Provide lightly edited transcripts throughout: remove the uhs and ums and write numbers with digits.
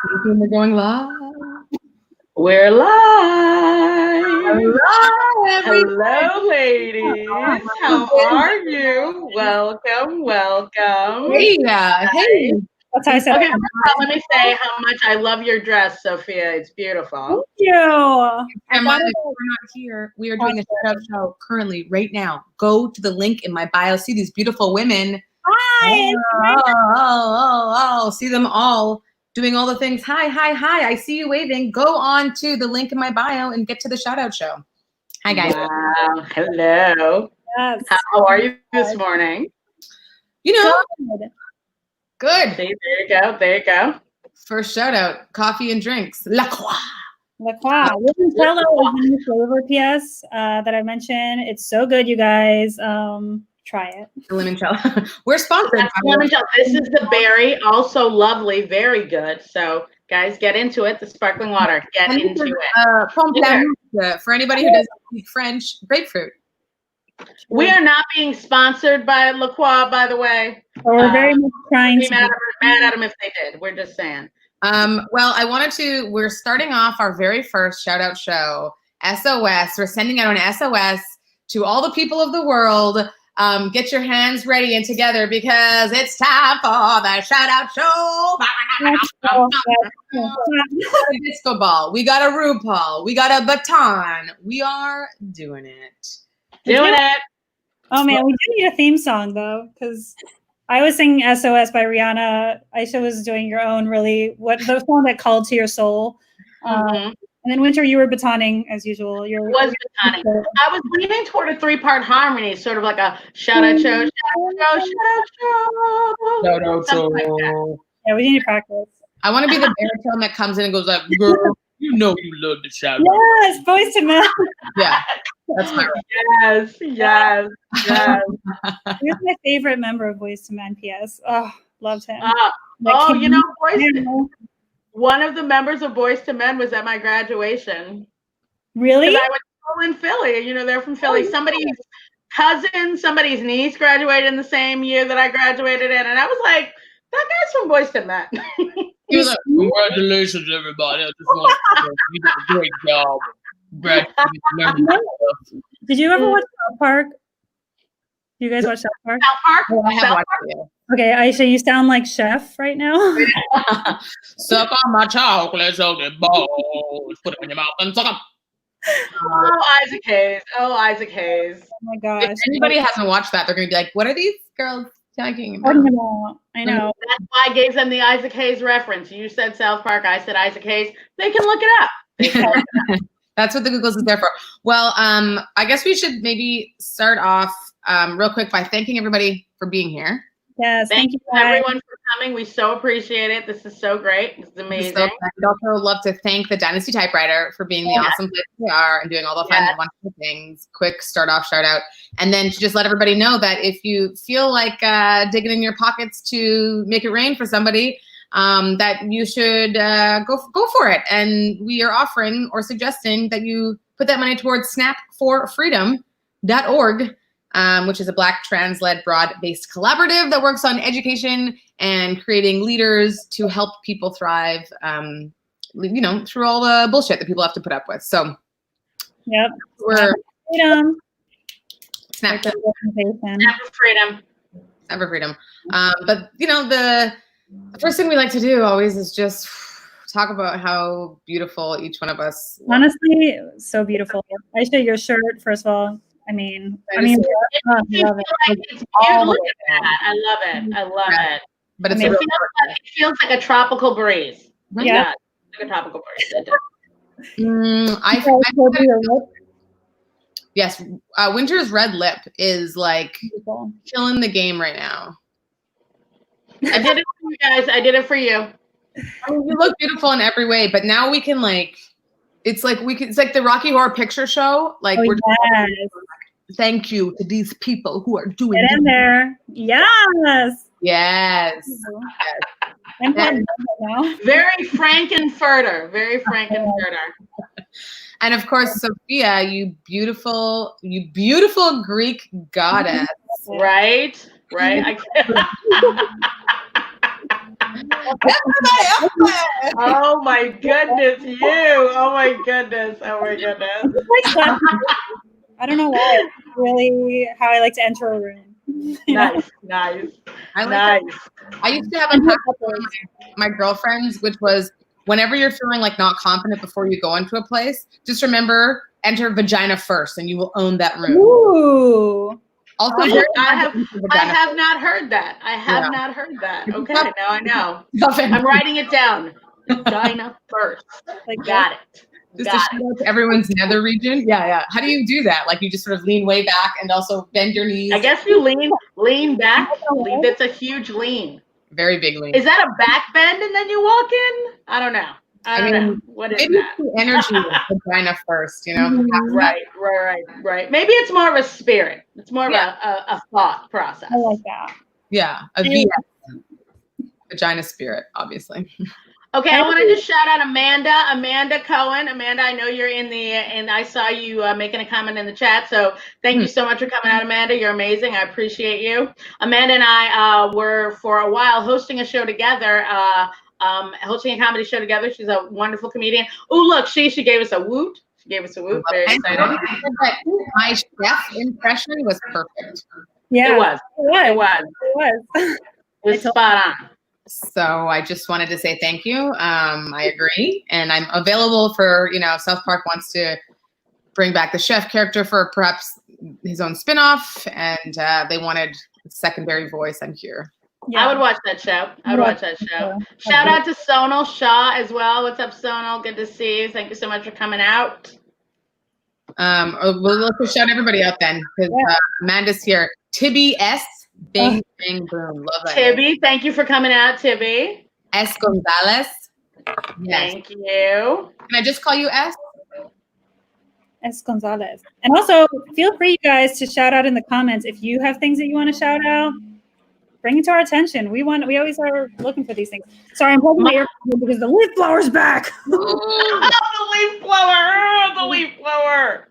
We're going live. We're live. Hello, ladies. How are you? Welcome. Hey. That's how I said. Okay, let me say how much I love your dress, Sophia. It's beautiful. Thank you. Emma, if we're not here, we are doing a shout out show currently, right now. Go to the link in my bio. See these beautiful women. Hi. Oh. See them all doing all the things. Hi. I see you waving. Go on to the link in my bio and get to the shout out show. Hi, guys. Wow. Hello. Yes. How are you this morning? You know, Good. good. See, there you go. First shout out, coffee and drinks. La Croix. La Croix. Limoncello is the new flavor PS that I mentioned. It's so good, you guys. Try it. The limoncello. We're sponsored. Limoncello. This is the berry, also lovely, very good. So, guys, get into it. The sparkling water. Get into it. Pamplemousse, for anybody who doesn't speak French, grapefruit. We are not being sponsored by La Croix, by the way. We're very much trying Be to. mad at them if they did. We're just saying. Well, we're starting off our very first shout out show, SOS. We're sending out an SOS to all the people of the world. Get your hands ready and together because it's time for the shout out show. We got a disco ball. We got a RuPaul. We got a baton. We are doing it. Doing it. Oh man, we do need a theme song though, because I was singing SOS by Rihanna. Aisha was doing your own the song that called to your soul. And then Wynter, you were batoning as usual. I was batoning. I was leaning toward a 3-part harmony, sort of like a shout out show, Shout out show. Like that. Yeah, we need to practice. I want to be the baritone that comes in and goes like, girl, you know you love the shout out. Yes, Boys to Men. Yeah, that's my right. Yes. He's my favorite member of Boys to Men. PS. Oh, loved him. One of the members of Boys to Men was at my graduation. Really? I went to school in Philly. They're from Philly. Somebody's cousin, somebody's niece graduated in the same year that I graduated in, and I was like, that guy's from Boys to Men. He was like, congratulations, everybody. I just want to say you did a great job. Did you ever watch South Park? Do you guys watch South Park? South Park? Oh, I have watched it. Okay, Aisha, you sound like Chef right now. Suck on my chocolate, so the balls. Put it in your mouth and suck them. Isaac Hayes. Oh, my gosh. If anybody hasn't watched that, they're going to be like, what are these girls talking about? I know. That's why I gave them the Isaac Hayes reference. You said South Park, I said Isaac Hayes. They can look it up. That's what the Googles is there for. Well, I guess we should maybe start off real quick by thanking everybody for being here. Yes, thank you everyone for coming. We so appreciate it. This is so great. This is amazing. We'd also love to thank the Dynasty Typewriter for being the awesome place they are and doing all the fun and wonderful things. Quick start off shout out. And then to just let everybody know that if you feel like digging in your pockets to make it rain for somebody, that you should go for it. And we are offering or suggesting that you put that money towards snapforfreedom.org. Which is a Black trans-led broad-based collaborative that works on education and creating leaders to help people thrive, through all the bullshit that people have to put up with. So, yep, we're freedom. Snap for freedom. But the first thing we like to do always is just talk about how beautiful each one of us. Honestly, so beautiful. Aisha, your shirt, first of all. I mean, I love it. I love it. But it feels like a tropical breeze. Yeah, like a tropical breeze. Yes, Wynter's red lip is like killing the game right now. I did it for you guys. I did it for you. You look beautiful in every way, but now we can it's like the Rocky Horror Picture Show. Like thank you to these people who are doing Get in there. Yes. I'm now. Very Frankenfurter. And of course, Sophia, you beautiful Greek goddess. Right. Oh my goodness, you. Oh my goodness. Oh my goodness. I don't know why. It's really how I like to enter a room. Nice. I like I used to have a pact with my girlfriends, which was whenever you're feeling like not confident before you go into a place, just remember, enter vagina first and you will own that room. Ooh. Also, I have not heard that. I have not heard that. Okay, now I know. I'm writing it down. Vagina first. Got it. Just to shout out to everyone's nether region. Yeah. How do you do that? Like you just sort of lean way back and also bend your knees. I guess you lean back. That's a huge lean. Very big lean. Is that a back bend and then you walk in? I don't know. I don't know. What is that? The energy of vagina first, you know? Right. Maybe it's more of a spirit. It's more of a thought process. I like that. Yeah, a VS. Vagina spirit, obviously. Okay, I want to just shout out Amanda Cohen. Amanda, I know you're and I saw you making a comment in the chat. So thank you so much for coming out, Amanda. You're amazing. I appreciate you. Amanda and I were for a while hosting a show together, hosting a comedy show together. She's a wonderful comedian. Oh, look, she gave us a woot. She gave us a woot. Very excited. My chef impression was perfect. Yeah, it was spot on. So I just wanted to say thank you. I agree. And I'm available for, South Park wants to bring back the chef character for perhaps his own spinoff. And they wanted a secondary voice. I'm here. Yeah. I would watch that show. Shout out to Sonal Shah as well. What's up, Sonal? Good to see you. Thank you so much for coming out. We'll just shout everybody out then because Amanda's here. Tibby S. Bing, bang, boom. Love that. Tibby, thank you for coming out, Tibby. S. Gonzalez. Yes. Thank you. Can I just call you S? S. Gonzalez. And also, feel free, you guys, to shout out in the comments if you have things that you want to shout out. Bring it to our attention. We always are looking for these things. Sorry, I'm holding my ear because the leaf blower's back. The leaf blower.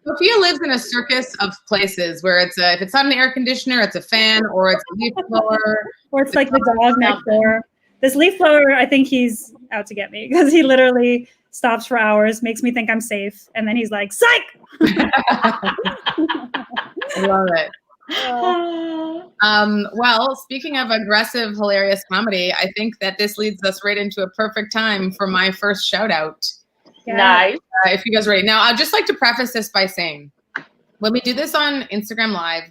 Sophia lives in a circus of places where it's if it's not an air conditioner, it's a fan, or it's a leaf blower, or it's like the dog next door. This leaf blower, I think he's out to get me because he literally stops for hours, makes me think I'm safe, and then he's like, "Psych!" I love it. Well, speaking of aggressive, hilarious comedy, I think that this leads us right into a perfect time for my first shout out. Yeah. Nice. If you guys are ready. Now, I'd just like to preface this by saying, when we do this on Instagram Live,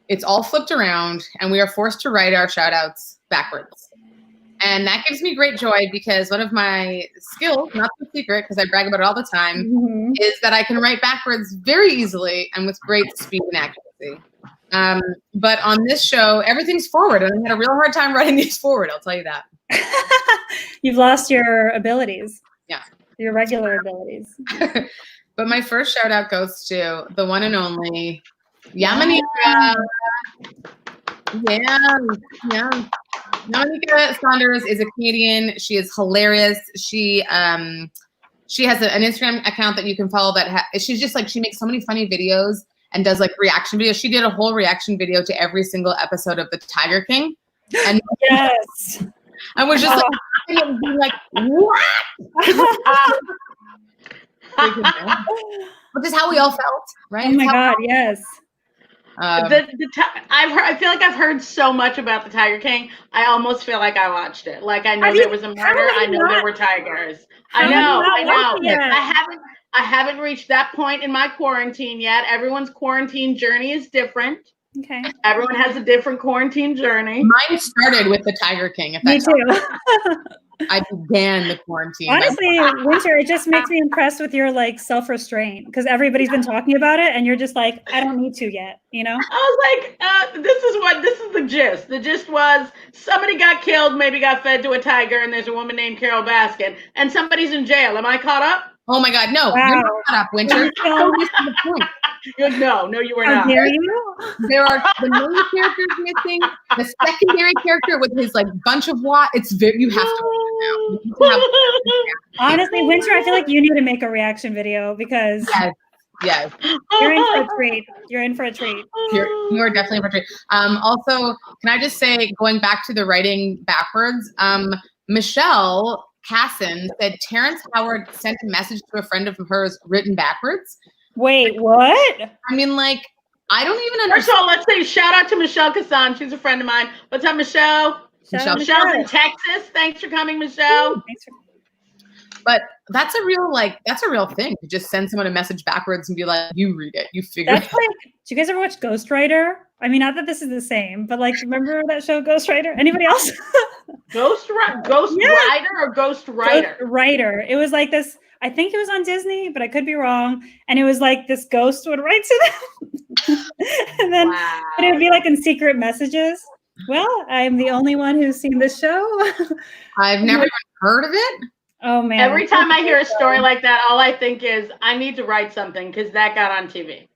it's all flipped around and we are forced to write our shout outs backwards. And that gives me great joy because one of my skills, not the secret, because I brag about it all the time, is that I can write backwards very easily and with great speed and accuracy. But on this show, everything's forward, and I had a real hard time writing these forward. I'll tell you that. You've lost your abilities. Yeah, your regular abilities. But my first shout out goes to the one and only Yamaneika. Yeah. Yamaneika Saunders is a comedian. She is hilarious. She has an Instagram account that you can follow. She's just like she makes so many funny videos. And does like reaction videos. She did a whole reaction video to every single episode of The Tiger King. And yes. I was just like, what? Which is how we all felt, right? Oh my God, yes. I feel like I've heard so much about The Tiger King. I almost feel like I watched it. Like I know there was a murder. I know there were tigers. I know. I haven't reached that point in my quarantine yet. Everyone's quarantine journey is different. Okay. Everyone has a different quarantine journey. Mine started with The Tiger King. Me too. I began the quarantine. Honestly, Wynter, it just makes me impressed with your like self-restraint because everybody's been talking about it and you're just like, I don't need to yet, I was like, this is the gist. The gist was somebody got killed, maybe got fed to a tiger, and there's a woman named Carol Baskin, and somebody's in jail. Am I caught up? Oh my God, no. Wow. You're not caught up, Wynter. No, you were not. How dare you? There are the main characters missing, the secondary character with his like bunch of you have to now. Honestly, Wynter, I feel like you need to make a reaction video because yes. You're in for a treat. You're in for a treat. You are definitely in for a treat. Also, can I just say, going back to the writing backwards, Michelle Casson said Terrence Howard sent a message to a friend of hers written backwards. Wait, what? I mean, like, I don't even understand. First of all, let's say shout out to Michelle Casson. She's a friend of mine. What's up, Michelle? Michelle's in Texas. Thanks for coming, Michelle. But that's a real thing to just send someone a message backwards and be like, you read it, you figure it out. Like, do you guys ever watch Ghost Rider? I mean, not that this is the same, but like, remember that show Ghost Rider? Anybody else? Ghost Rider or Ghost Writer? Ghost Rider. It was like this, I think it was on Disney, but I could be wrong. And it was like this ghost would write to them. And then but it would be like in secret messages. Well, I'm the only one who's seen this show. I've never even heard of it. Oh man! Every time I hear a story like that, all I think is I need to write something because that got on TV.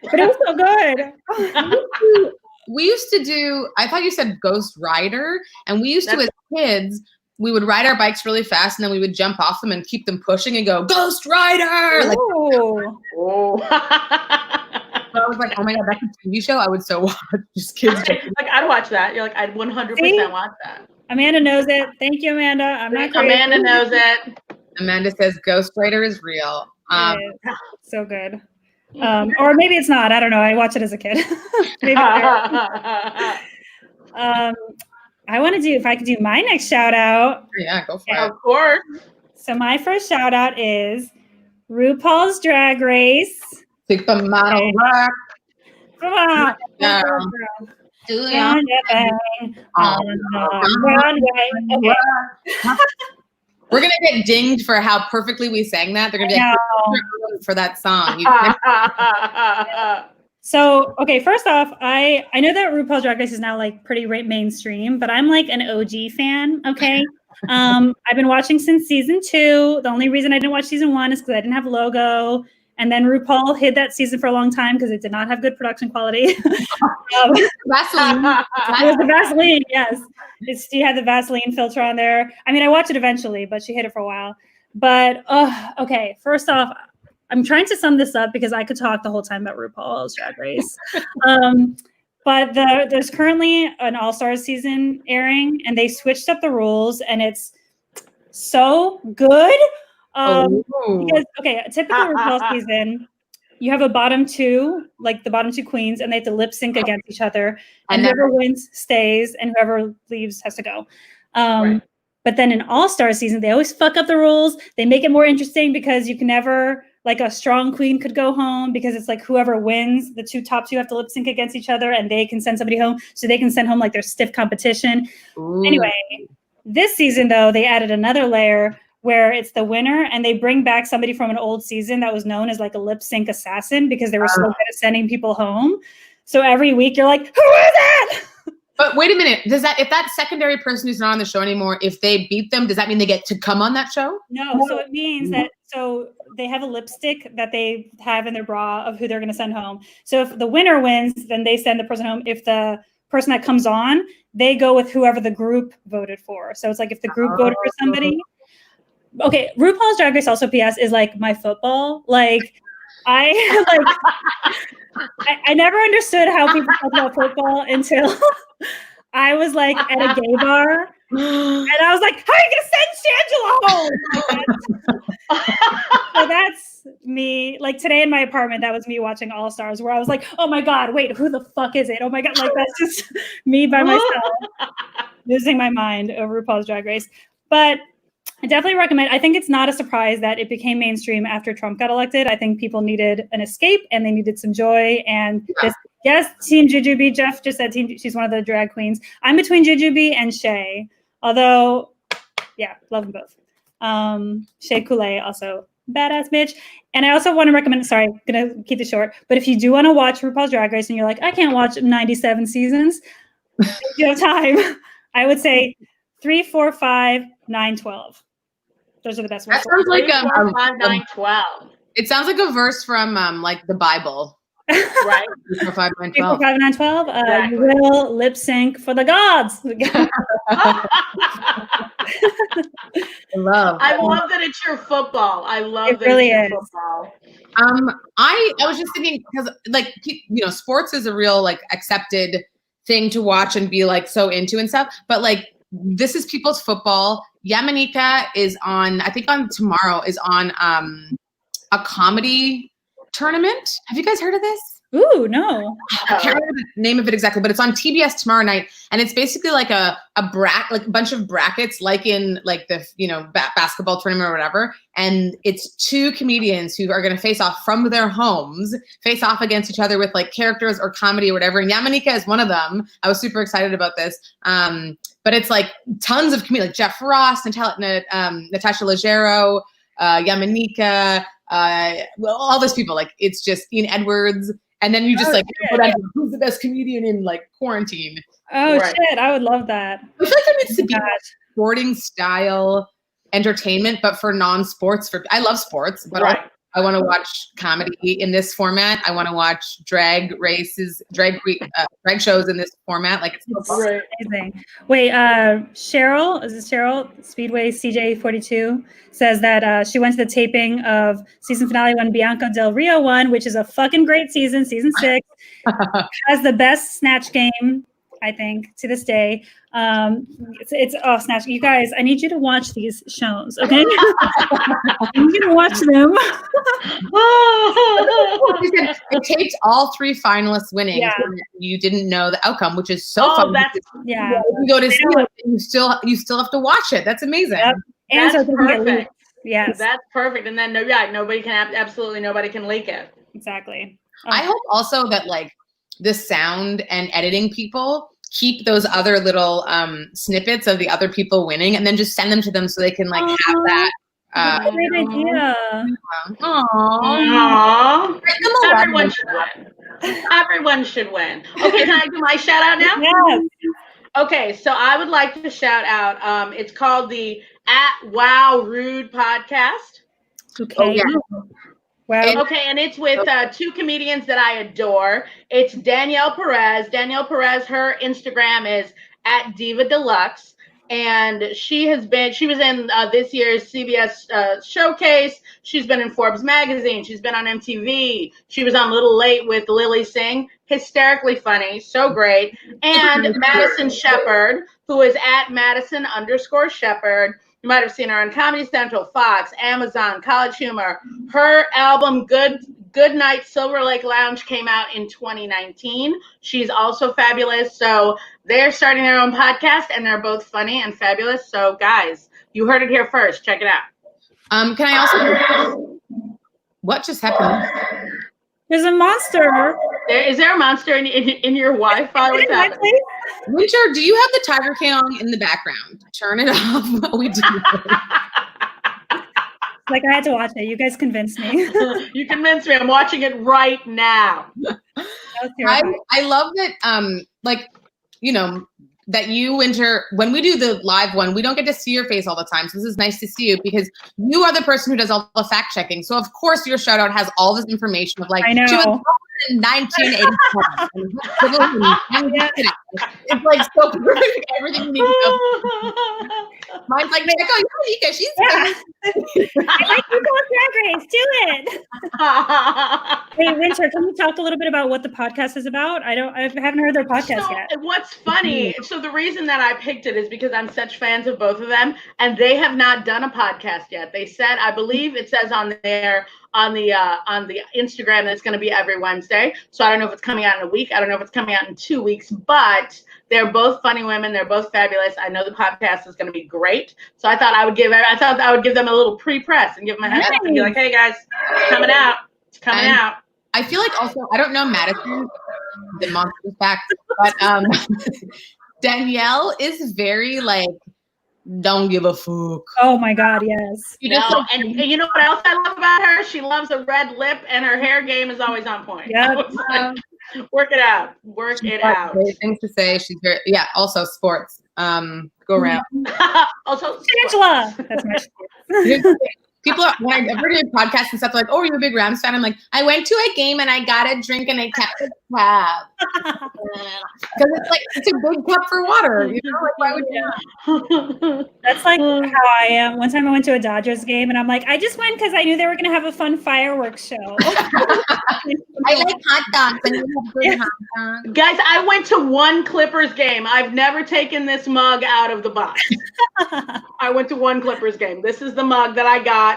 But it was so good. We used to do. I thought you said Ghost Rider, and we used to as kids. We would ride our bikes really fast, and then we would jump off them and keep them pushing and go Ghost Rider. Like, oh. So I was like, oh my god, that's a TV show. I would so watch. Just kids. Like I'd watch that. You're like, I'd 100% watch that. Amanda knows it. Thank you, Amanda. I'm not crazy. Amanda knows it. Amanda says Ghost Rider is real. So good. Or maybe it's not. I don't know. I watched it as a kid. Maybe I want to do, if I could do my next shout out. Yeah, go for it. Of course. So my first shout out is RuPaul's Drag Race. Supermodel rock. Come on. Yeah. We're gonna get dinged for how perfectly we sang that. They're gonna be like, for that song. So, okay, first off, I know that RuPaul's Drag Race is now like pretty mainstream, but I'm like an OG fan. Okay. I've been watching since season 2. The only reason I didn't watch season 1 is because I didn't have a logo. And then RuPaul hid that season for a long time because it did not have good production quality. Vaseline. It was the Vaseline, yes. She had the Vaseline filter on there. I mean, I watched it eventually, but she hid it for a while. But, okay, first off, I'm trying to sum this up because I could talk the whole time about RuPaul's Drag Race. But there's currently an All-Stars season airing, and they switched up the rules, and it's so good. Because, okay, a typical RuPaul season, you have a bottom 2, like the bottom 2 queens, and they have to lip sync against each other. And whoever wins stays, and whoever leaves has to go. But then in All-Star season, they always fuck up the rules. They make it more interesting because you can never, like a strong queen could go home because it's like whoever wins, the top two have to lip sync against each other, and they can send somebody home. So they can send home like their stiff competition. Ooh. Anyway, this season, though, they added another layer where it's the winner, and they bring back somebody from an old season that was known as like a lip sync assassin because they were so good at sending people home. So every week you're like, who is it? But wait a minute. Does that, if that secondary person who's not on the show anymore, if they beat them, does that mean they get to come on that show? No. So it means that, so they have a lipstick that they have in their bra of who they're going to send home. So if the winner wins, then they send the person home. If the person that comes on, they go with whoever the group voted for. So it's like if the group voted for somebody. Okay, RuPaul's Drag Race also, PS, is like my football. Like, I never understood how people talk about football until I was like at a gay bar, and I was like, "How are you gonna send Shangela home?" So that's me. Like today in my apartment, that was me watching All Stars, where I was like, "Oh my god, wait, who the fuck is it? Oh my god!" Like that's just me by myself, losing my mind over RuPaul's Drag Race, but. I definitely recommend. I think it's not a surprise that it became mainstream after Trump got elected. I think people needed an escape and they needed some joy. And Team Jujubee. Jeff just said she's one of the drag queens. I'm between Jujubee and Shea. Although, yeah, love them both. Shea Coulee, also badass bitch. And I also want to recommend, sorry, I'm going to keep it short. But if you do want to watch RuPaul's Drag Race and you're like, I can't watch 97 seasons. If you have time, I would say 3, 4, 5, 9, 12. Those are the best ones. That sounds like 3, 4, 5, 9, 12. It sounds like a verse from like the Bible. Right. 3, 4, 5, 9, 12. 3, 4, 5, 9, 12. Exactly. You will lip sync for the gods. I love that it's your football. I love it. It really is. Football. I was just thinking because like sports is a real like accepted thing to watch and be like so into and stuff. But like this is People's Football. Yamaneika is on, I think on tomorrow, is on a comedy tournament. Have you guys heard of this? Ooh, no. I can't remember the name of it exactly, but it's on TBS tomorrow night, and it's basically like a bunch of brackets, like in like the basketball tournament or whatever. And it's two comedians who are going to face off from their homes, face off against each other with like characters or comedy or whatever. And Yamaneika is one of them. I was super excited about this. But it's like tons of comedy, like Jeff Ross, Natasha Leggero, Yamaneika, all those people. Like it's just Ian Edwards. And then you just who's the best comedian in like quarantine? Oh, right. Shit. I would love that. I feel like there needs to be sporting style entertainment, but for non-sports. I love sports, but I want to watch comedy in this format. I want to watch drag shows in this format. Like it's so amazing. Wait, Cheryl, is it Cheryl? Speedway CJ42 says that she went to the taping of season finale when Bianca Del Rio won, which is a fucking great season 6. Has the best snatch game, I think, to this day. It's Snatch. You guys, I need you to watch these shows, okay? You can watch them. It taped all 3 finalists winning. Yeah. You didn't know the outcome, which is so fun. Yeah. You go to see it, and you still have to watch it. That's amazing. Yep. And that's so perfect. Yes. That's perfect. And then nobody can leak it. Exactly. I hope also that like the sound and editing people keep those other little snippets of the other people winning and then just send them to them so they can like have that. Great idea. Aww. Everyone should win. Everyone should win. Okay, can I do my shout out now? Yes. Okay, so I would like to shout out, it's called the @WowRude podcast. Okay. Oh, yeah. Wow. Okay, and it's with 2 comedians that I adore. It's Danielle Perez. Danielle Perez, her Instagram is @DivaDeluxe. And she was in this year's CBS Showcase. She's been in Forbes magazine. She's been on MTV. She was on Little Late with Lily Singh. Hysterically funny, so great. And Madison Shepard, who is @Madison_Shepard. You might have seen her on Comedy Central, Fox, Amazon, College Humor. Her album, Good Night Silver Lake Lounge, came out in 2019. She's also fabulous. So they're starting their own podcast, and they're both funny and fabulous. So guys, you heard it here first. Check it out. Can I also? What just happened? There's a monster. Is there a monster in your Wi-Fi? What's happening? Wynter, do you have the Tiger King on in the background? Turn it off while we do it. Like I had to watch it. You guys convinced me. You convinced me. I'm watching it right now. I love that. That you, Wynter, when we do the live one, we don't get to see your face all the time. So this is nice to see you because you are the person who does all the fact checking. So of course your shout out has all this information of like, I know. She was in 1987. It's like so perfect. Everything you need to know. Mine's like, Yamaneika, she's I like RuPaul's Drag Race. Do it. Hey, Wynter, can you talk a little bit about what the podcast is about? I haven't heard their podcast yet. What's funny? So the reason that I picked it is because I'm such fans of both of them, and they have not done a podcast yet. They said, I believe it says on there on the Instagram that it's going to be every Wednesday. So I don't know if it's coming out in a week. I don't know if it's coming out in 2 weeks, but they're both funny women. They're both fabulous. I know the podcast is going to be great. So I thought I would give them a little pre-press and give them a heads up and be like, hey guys, it's coming out. It's coming out. I feel like also, I don't know Madison, the monster fact, but Danielle is very like, don't give a fuck. Oh my God, yes. And you know what else I love about her? She loves a red lip, and her hair game is always on point. Yeah. Work it out. Work it out. Great things to say. She's very also sports. Go around. Also Angela. That's my People are, when I ever do podcasts and stuff, like, oh, are you a big Rams fan? I'm like, I went to a game and I got a drink and I kept the cup. Because it's like, it's a big cup for water. You know, like, why would you? That's like how I am. One time I went to a Dodgers game and I'm like, I just went because I knew they were going to have a fun fireworks show. I like hot dogs and you have good hot dogs. Guys, I went to one Clippers game. I've never taken this mug out of the box. I went to one Clippers game. This is the mug that I got.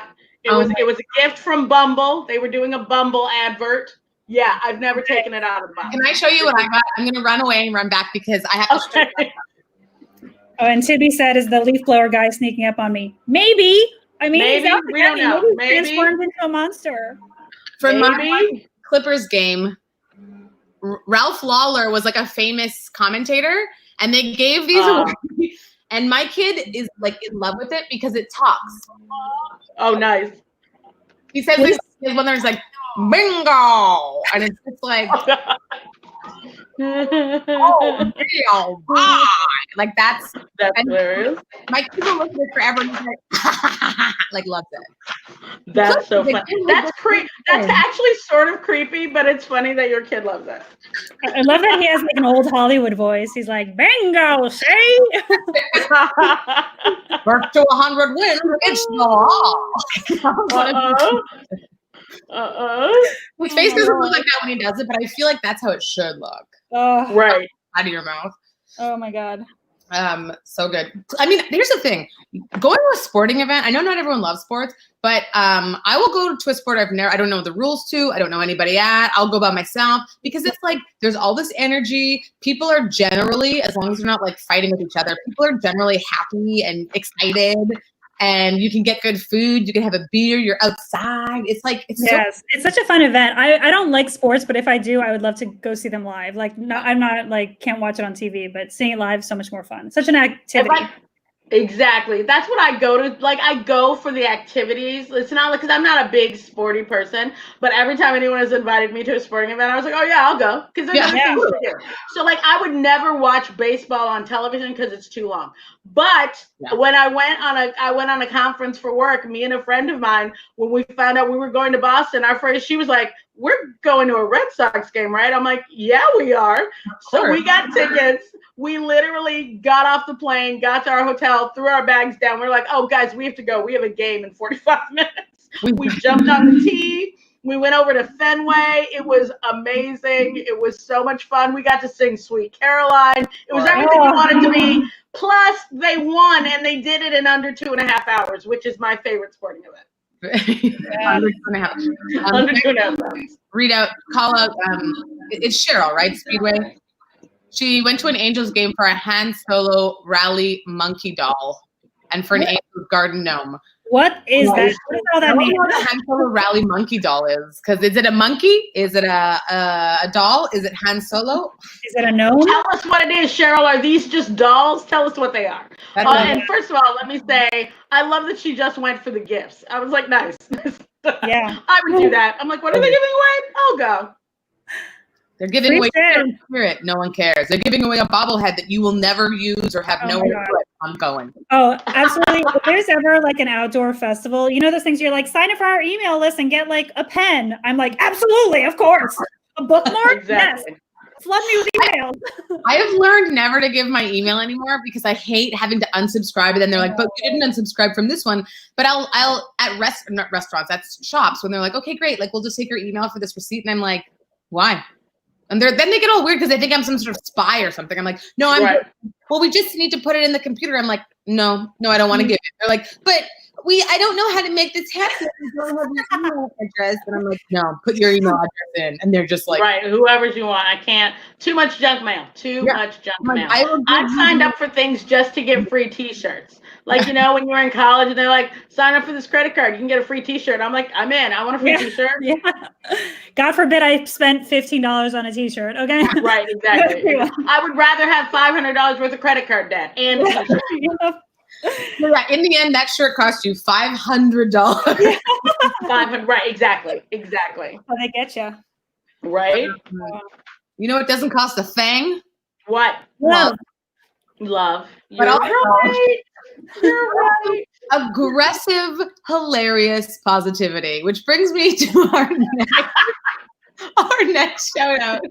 It was a gift from Bumble. They were doing a Bumble advert. Yeah, I've never taken it out of the box. Can I show you what I got? I'm going to run away and run back because I have to show you. Oh, and Tibby said, is the leaf blower guy sneaking up on me? Maybe. I mean, maybe. We don't know. Maybe. Transformed into a monster. For my Clippers game, Ralph Lawler was like a famous commentator, and they gave these awards. And my kid is like in love with it because it talks. Oh, nice. He says this when there's like bingo, and it's just like oh, bingo, bye. Like that's hilarious. My kid will look at it forever and he's like loves it. That's so funny. That's That's actually sort of creepy, but it's funny that your kid loves it. I love that he has like an old Hollywood voice. He's like, bingo, see? Birth to 100 wins, it's the law. His face doesn't look like that when he does it, but I feel like that's how it should look. Right. Out of your mouth. Oh my God. So good. I mean, here's the thing. Going to a sporting event, I know not everyone loves sports, but I will go to a sport I don't know the rules to, I don't know anybody at, I'll go by myself because it's like there's all this energy. People are generally, as long as they're not like fighting with each other, people are generally happy and excited. And you can get good food. You can have a beer. You're outside. It's like it's such a fun event. I don't like sports, but if I do, I would love to go see them live. Like, I'm not like can't watch it on TV, but seeing it live is so much more fun. Such an activity. Exactly. That's what I go to. Like, I go for the activities. It's not like, because I'm not a big sporty person, but every time anyone has invited me to a sporting event, I was like, oh yeah, I'll go. Because there's other things to do. So like, I would never watch baseball on television because it's too long. But when I went on a conference for work, me and a friend of mine, when we found out we were going to Boston, she was like, we're going to a Red Sox game, right? I'm like, yeah, we are. So we got tickets. We literally got off the plane, got to our hotel, threw our bags down. We're like, oh, guys, we have to go. We have a game in 45 minutes. We jumped on the tee. We went over to Fenway. It was amazing. It was so much fun. We got to sing Sweet Caroline. It was everything you wanted to be. Plus, they won, and they did it in under 2.5 hours, which is my favorite sporting event. Under 2.5 hours. Read out, call out. It's Cheryl, right? Speedway. She went to an Angels game for a Han Solo rally monkey doll and for an Angels garden gnome. What is that? What does all that mean? I don't know what a Han Solo rally monkey doll is. Because is it a monkey? Is it a doll? Is it Han Solo? Is it a gnome? Tell us what it is, Cheryl. Are these just dolls? Tell us what they are. And first of all, let me say, I love that she just went for the gifts. I was like, nice. Yeah. I would do that. I'm like, what are they giving away? I'll go. They're giving away spirit. No one cares. They're giving away a bobblehead that you will never use or have nowhere to put. I'm going. Oh, absolutely. If there's ever like an outdoor festival, you know those things you're like, sign up for our email list and get like a pen. I'm like, absolutely, of course. A bookmark? Exactly. Yes. Flood me with emails. I have learned never to give my email anymore because I hate having to unsubscribe. And then they're like, but you didn't unsubscribe from this one. But I'll at not restaurants, that's shops, when they're like, okay, great. Like, we'll just take your email for this receipt. And I'm like, why? And then they get all weird because they think I'm some sort of spy or something. I'm like, no, well, we just need to put it in the computer. I'm like, no, I don't want to give it. They're like, but I don't know how to make this happen. We don't have your email address. And I'm like, no, put your email address in. And they're just like, right, whoever's you want. I can't. Too much junk mail. Much junk mail. I've signed up for things just to get free T-shirts. Like, you know, when you're in college and they're like, sign up for this credit card, you can get a free T-shirt. I'm like, I'm in. I want a free T-shirt. Yeah. God forbid I spent $15 on a T-shirt. Okay. Right. Exactly. I would rather have $500 worth of credit card debt and a T-shirt. Yeah, in the end, that shirt cost you $500. $500. Right. Exactly. Oh, they get you. Right. You know what doesn't cost a thing? What? Love. You're But right. You're right. Aggressive, hilarious positivity, which brings me to our next shout out.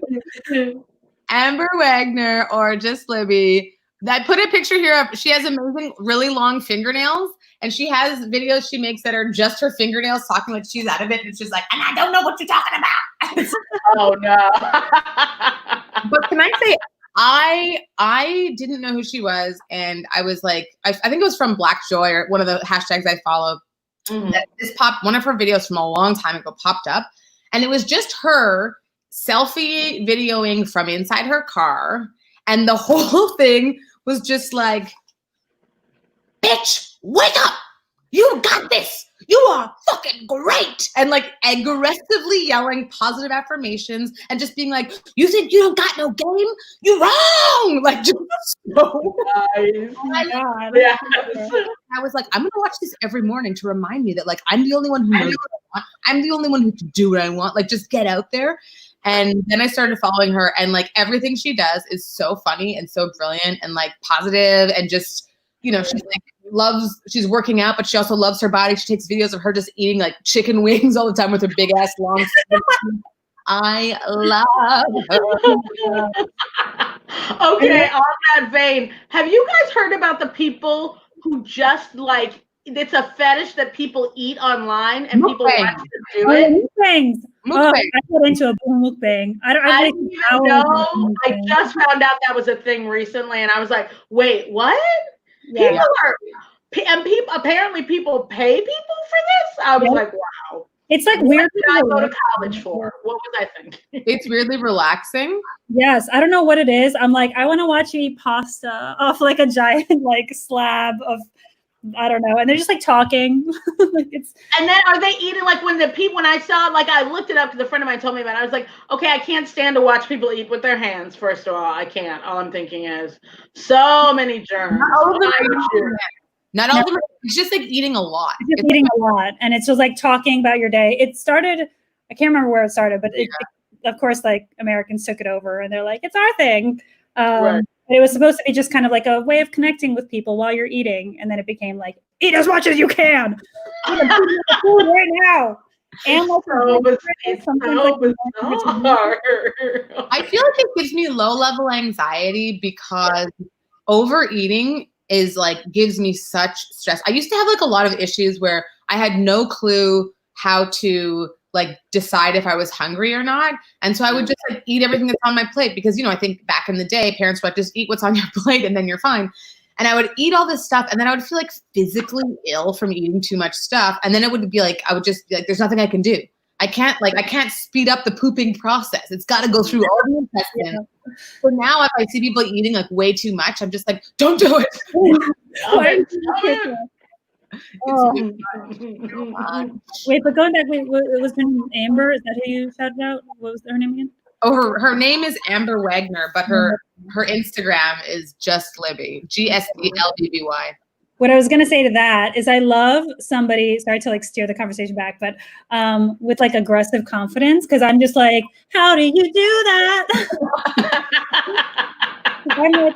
Amber Wagner, or just Libby. I put a picture here of, she has amazing, really long fingernails, and she has videos she makes that are just her fingernails talking like she's out of it, and she's like, and I don't know what you're talking about. Oh no. But can I say, I didn't know who she was, and I was like, I think it was from Black Joy, or one of the hashtags I follow. That one of her videos from a long time ago popped up, and it was just her selfie videoing from inside her car, and the whole thing was just like, bitch, wake up, you got this, you are fucking great, and like aggressively yelling positive affirmations and just being like, you think you don't got no game, you wrong, like just so Nice. Yes. I was like, I'm gonna watch this every morning to remind me that like I'm the only one who knows what I want, I'm the only one who can do what I want, like just get out there. And then I started following her, and like everything she does is so funny and so brilliant and like positive, and just, you know, she's like she's working out, but she also loves her body. She takes videos of her just eating like chicken wings all the time with her big ass long. I love her. Okay, on that vein, have you guys heard about the people who just like, it's a fetish that people eat online and people watch them do it? Mukbangs. I got into a mukbang. I didn't even know. I just found out that was a thing recently, and I was like, wait, what? Yeah. People are, and people, apparently people pay people for this? I was like, wow. It's like weird. What did I go to college for? What was I thinking? It's weirdly relaxing. Yes, I don't know what it is. I'm like, I want to watch you eat pasta off like a giant like slab of, I don't know, and they're just like talking. Like it's. And then are they eating like when I saw, like I looked it up because a friend of mine told me about it. I was like, okay, I can't stand to watch people eat with their hands. First of all, I can't. All I'm thinking is so many germs. Not all of them. It's just like eating a lot. It's just eating a lot, and it's just like talking about your day. It started. I can't remember where it started, but it, of course, like Americans took it over, and they're like, it's our thing. Right. It was supposed to be just kind of like a way of connecting with people while you're eating. And then it became like, eat as much as you can. Eat food right now. And like, I feel like it gives me low level anxiety because overeating is like, gives me such stress. I used to have like a lot of issues where I had no clue how to like decide if I was hungry or not. And so I would just like eat everything that's on my plate because, you know, I think back in the day, parents would just eat what's on your plate and then you're fine. And I would eat all this stuff and then I would feel like physically ill from eating too much stuff. And then it would be like, I would just be like, there's nothing I can do. I can't speed up the pooping process. It's got to go through all the intestines. Yeah. So now if I see people eating like way too much, I'm just like, don't do it. Wait, but going back, it was her name Amber? Is that who you shouted out? What was her name again? Oh, her name is Amber Wagner, but her Instagram is just Libby, GSDLBBY. What I was going to say to that is I love somebody, sorry to like steer the conversation back, but with like aggressive confidence, because I'm just like, how do you do that? I'm like,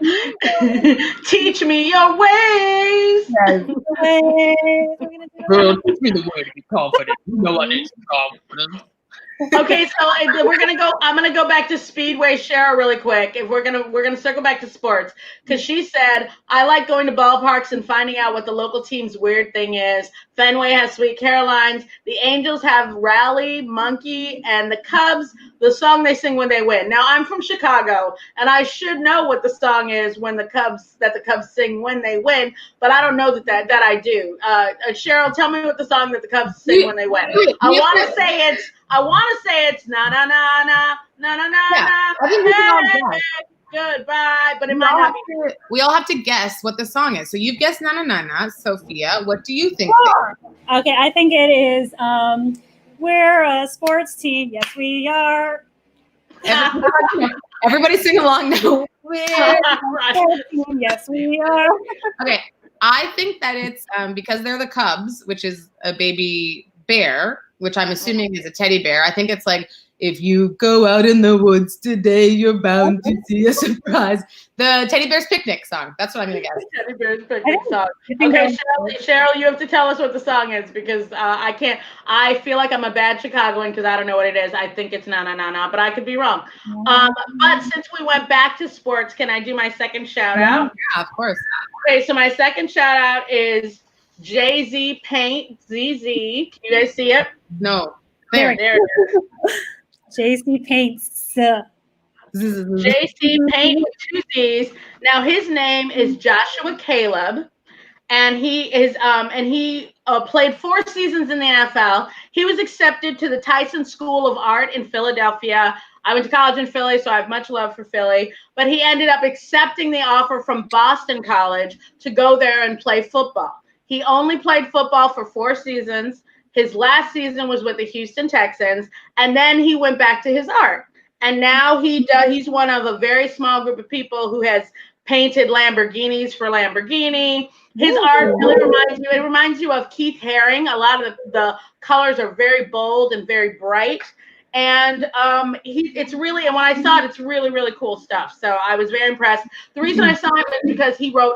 teach me your ways. Girl, teach me the way to be confident. You know I need some confidence. Okay, so I'm gonna go back to Speedway Cheryl really quick. If we're gonna circle back to sports, because she said, I like going to ballparks and finding out what the local team's weird thing is. Fenway has Sweet Carolines, the Angels have Rally, Monkey, and the Cubs, the song they sing when they win. Now I'm from Chicago and I should know what the song is when the Cubs sing when they win, but I don't know that I do. Cheryl, tell me what the song that the Cubs sing when they win. I want to say it's na na na na na na na na. Goodbye, but it might not be. We all have to guess what the song is. So you've guessed na na na na. Sophia, what do you think? Okay, I think it is. We're a sports team. Yes, we are. Everybody sing along now. We're a sports team. Yes, we are. Okay, I think that it's because they're the Cubs, which is a baby bear, which I'm assuming is a teddy bear. I think it's like, If you go out in the woods today, you're bound to see a surprise. The Teddy Bear's Picnic song. That's what I'm going to guess. Teddy Bear's Picnic song. Okay, Cheryl, you have to tell us what the song is because I can't. I feel like I'm a bad Chicagoan because I don't know what it is. I think it's na na na na, but I could be wrong. But since we went back to sports, can I do my second shout out? Yeah, of course. Okay, so my second shout out is Jay-Z Paint ZZ. Can you guys see it? No. There it is. JC Paints. JC Paint with 2 C's. Now his name is Joshua Caleb, and he is he played 4 seasons in the NFL. He was accepted to the Tyson School of Art in Philadelphia. I went to college in Philly, so I have much love for Philly. But he ended up accepting the offer from Boston College to go there and play football. He only played football for 4 seasons. His last season was with the Houston Texans, and then he went back to his art. And now he's one of a very small group of people who has painted Lamborghinis for Lamborghini. His art really reminds you of Keith Haring. A lot of the colors are very bold and very bright. And it's really, and when I saw it, it's really, really cool stuff. So I was very impressed. The reason I saw him is because he wrote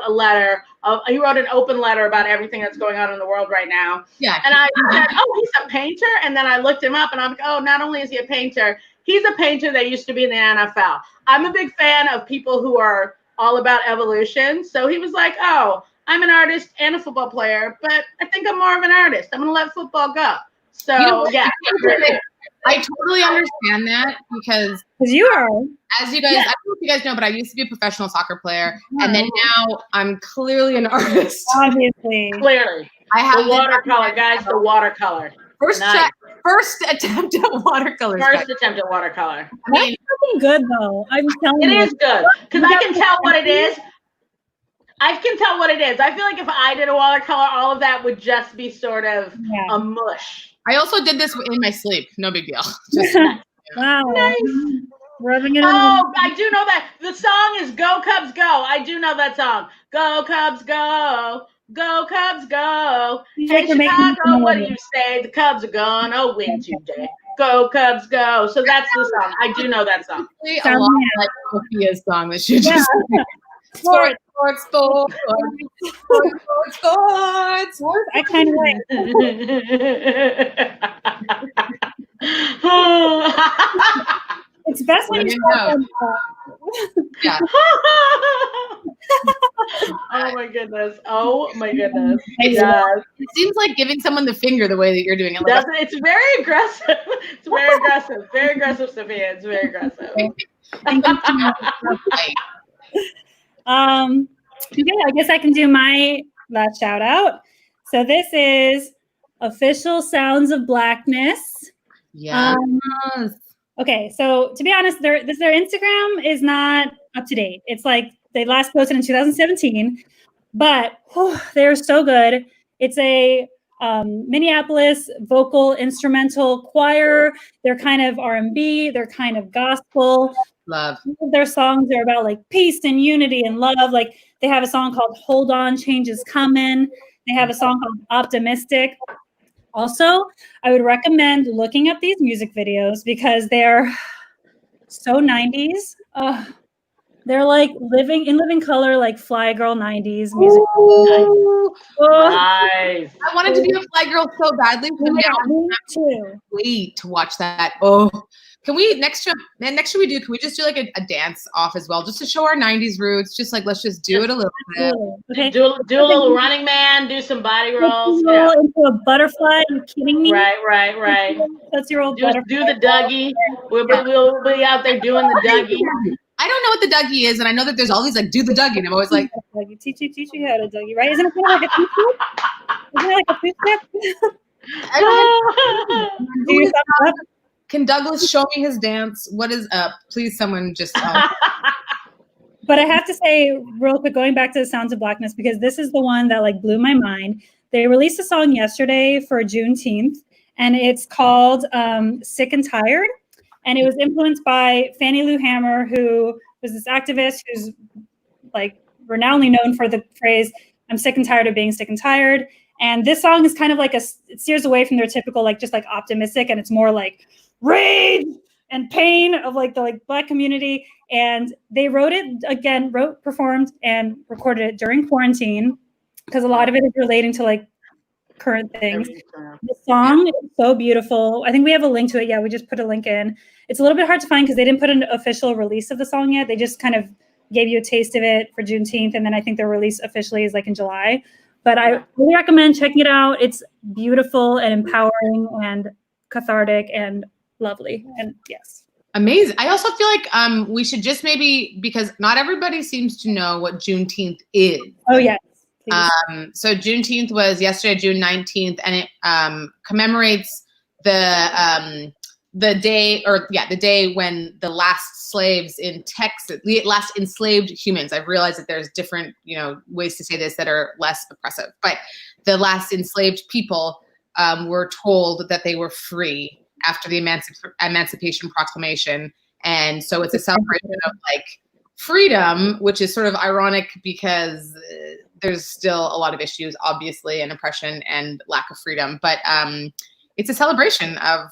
he wrote an open letter about everything that's going on in the world right now. Yeah. And I said, oh, he's a painter. And then I looked him up and I'm like, oh, not only is he a painter, he's a painter that used to be in the NFL. I'm a big fan of people who are all about evolution. So he was like, oh, I'm an artist and a football player, but I think I'm more of an artist. I'm going to let football go. So, yeah. I totally understand that because you are, as you guys, I don't know if you guys know, but I used to be a professional soccer player, and then now I'm clearly an artist. Obviously, clearly, I have the watercolor, guys. The watercolor. First attempt at watercolor. First attempt at watercolor. I mean, that's something good though. I'm telling you, it is good because I can tell what it is. I can tell what it is. I feel like if I did a watercolor, all of that would just be sort of a mush. I also did this in my sleep. No big deal. Wow. Nice. Rubbing it on. I do know that. The song is Go Cubs Go. I do know that song. Go Cubs Go. Go Cubs Go. Hey, Chicago, what do you say? The Cubs are gonna win today. Go Cubs Go. So that's the song. I do know that song. A lot like Sophia's song that she just Sports. I kind of like. It's best when you start. Yeah. Oh my goodness. Oh my goodness. Yes. It seems like giving someone the finger the way that you're doing it. Like, it's very aggressive. It's very aggressive. Very aggressive, Sophia. It's very aggressive. Okay, I guess I can do my last shout out. So this is Official Sounds of Blackness. Yeah. Okay, so to be honest, their Instagram is not up to date. It's like they last posted in 2017, but they're so good. It's a Minneapolis vocal instrumental choir. They're kind of R&B. They're kind of gospel. Love. Their songs are about like peace and unity and love. Like they have a song called Hold On, Change Is Coming. They have a song called Optimistic. Also, I would recommend looking up these music videos because they're so 90s. They're like living color, like Fly Girl 90s music. Nice. I wanted to be a Fly Girl so badly. Me too. Wait to watch that. Oh. Can we next show we do? Can we just do like a dance off as well, just to show our '90s roots? Just like let's just do it a little bit. Okay. Do a little Running Man. Do some body rolls. Into a butterfly. Are you kidding me? Right. That's your old. Do the Dougie. We'll be out there doing the Dougie. I don't know what the Dougie is, and I know that there's all these like do the Dougie, and I'm always like, teach you how to Dougie, right? Isn't it kind of like a two-step? Isn't it like a two-step? Can Douglas show me his dance? What is up? Please, someone just. But I have to say, real quick, going back to the Sounds of Blackness, because this is the one that like blew my mind. They released a song yesterday for Juneteenth, and it's called "Sick and Tired," and it was influenced by Fannie Lou Hamer, who was this activist who's like renownedly known for the phrase "I'm sick and tired of being sick and tired." And this song is kind of like it steers away from their typical like just like optimistic, and it's more like rage and pain of the Black community. And they performed and recorded it during quarantine because a lot of it is relating to current things. The song is so beautiful. I think we have a link to it. Yeah, we just put a link in. It's a little bit hard to find because they didn't put an official release of the song yet. They just kind of gave you a taste of it for Juneteenth, and then I think the release officially is in July. But I really recommend checking it out. It's beautiful and empowering and cathartic and lovely. And yes. Amazing. I also feel like we should just maybe, because not everybody seems to know what Juneteenth is. Oh, yes. So Juneteenth was yesterday, June 19th, and it commemorates the day when the last slaves in Texas, the last enslaved humans. I've realized that there's different, ways to say this that are less oppressive, but the last enslaved people were told that they were free after the Emancipation Proclamation. And so it's a celebration of freedom, which is sort of ironic because there's still a lot of issues, obviously, and oppression and lack of freedom. But it's a celebration of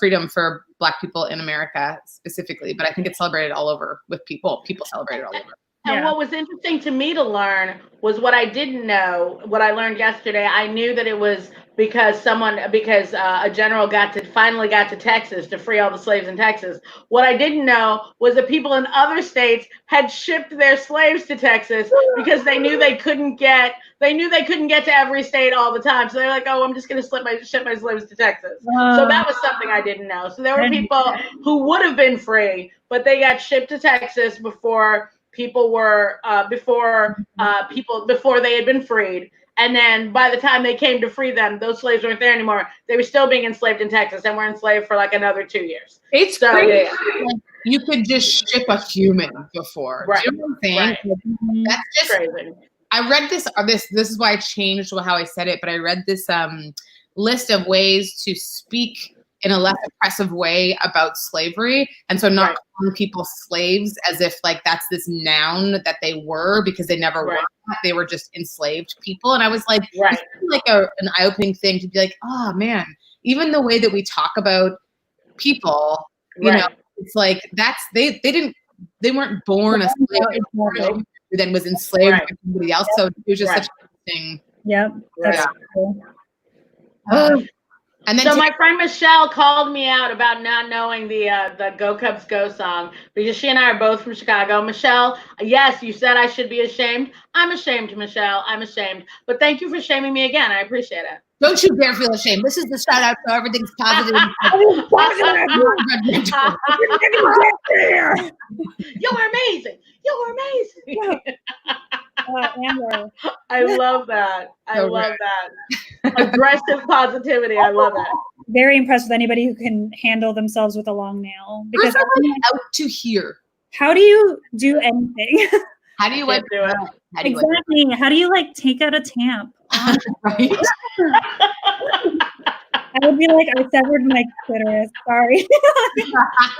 freedom for Black people in America specifically. But I think it's celebrated all over with people. People celebrate it all over. And what was interesting to me to learn was what I didn't know, what I learned yesterday. I knew that it was because a general finally got to Texas to free all the slaves in Texas. What I didn't know was that people in other states had shipped their slaves to Texas because they knew they couldn't get to every state all the time. So they're like, oh, I'm just going to ship my slaves to Texas. So that was something I didn't know. So there were people who would have been free, but they got shipped to Texas before people were before they had been freed. And then by the time they came to free them, those slaves weren't there anymore. They were still being enslaved in Texas and were enslaved for another 2 years. It's crazy. You could just ship a human before. Right. Do you know what I'm saying? That's just crazy. I read this is why I changed how I said it, but I read this list of ways to speak in a less oppressive way about slavery. And so not calling people slaves as if that's this noun that they were, because they never were. They were just enslaved people. And I was like, it's an eye-opening thing to be like, oh man, even the way that we talk about people, you know, it's they weren't born a slave who then was enslaved by somebody else. So it was just such a thing. Yep. That's cool. And then so my friend Michelle called me out about not knowing the Go Cubs Go song because she and I are both from Chicago. Michelle, yes, you said I should be ashamed. I'm ashamed, Michelle. I'm ashamed. But thank you for shaming me again. I appreciate it. Don't you dare feel ashamed. This is the shout out to everything's positive. You're amazing. You're amazing. I love that. I love that. Aggressive positivity. I love it. Very impressed with anybody who can handle themselves with a long nail. Because out to here. How do you do anything? How do you wipe do it? Exactly. How do you take out a tamp? Right. I would be like, I severed my clitoris. Sorry.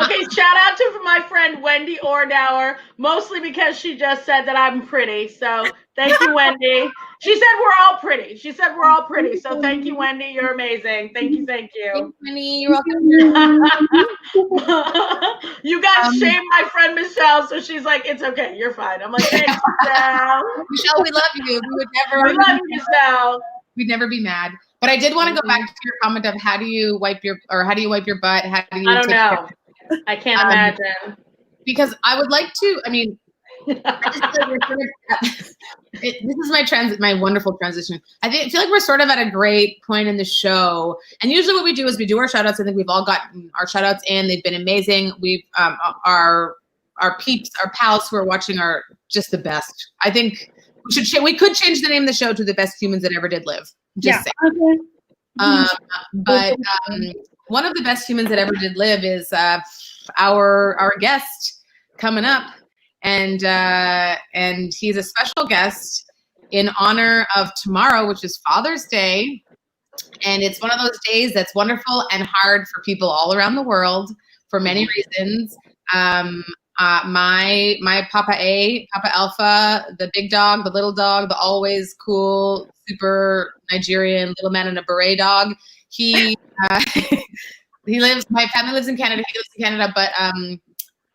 Okay, shout out to my friend Wendy Ordauer, mostly because she just said that I'm pretty. So thank you, Wendy. She said we're all pretty. So thank you, Wendy. You're amazing. Thank you. Thanks, Wendy. You're welcome. You guys shamed my friend Michelle, so she's like, it's okay. You're fine. I'm like, thanks, Michelle. Michelle, we love you. We love you, Michelle. We'd never be mad. But I did want to go back to your comment of how do you wipe your butt? How do you I don't know. I can't imagine. Because I would like to, this is my wonderful transition. I feel like we're sort of at a great point in the show. And usually what we do is we do our shout outs. I think we've all gotten our shout outs in. They've been amazing. We've our peeps, our pals who are watching are just the best. I think we could change the name of the show to The Best Humans That Ever Did Live. Just saying. But one of the best humans that ever did live is our guest coming up, and he's a special guest in honor of tomorrow, which is Father's Day, and it's one of those days that's wonderful and hard for people all around the world for many reasons. My Papa Alpha, the big dog, the little dog, the always cool, super Nigerian little man in a beret dog. He My family lives in Canada. He lives in Canada, but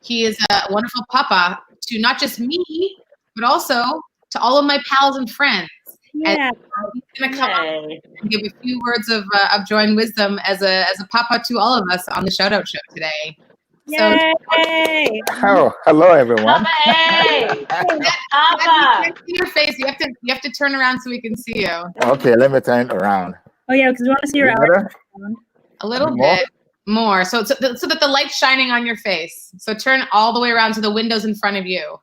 he is a wonderful papa to not just me, but also to all of my pals and friends. Yeah. And he's gonna come up and give a few words of joy and wisdom as a papa to all of us on the shout out show today. Yay! Oh, hello everyone. Papa, hey! Papa! Your face. You have to turn around so we can see you. Okay, let me turn it around. Oh yeah, because we want to see your eyes. A little bit more, so that the light's shining on your face. So turn all the way around to the windows in front of you.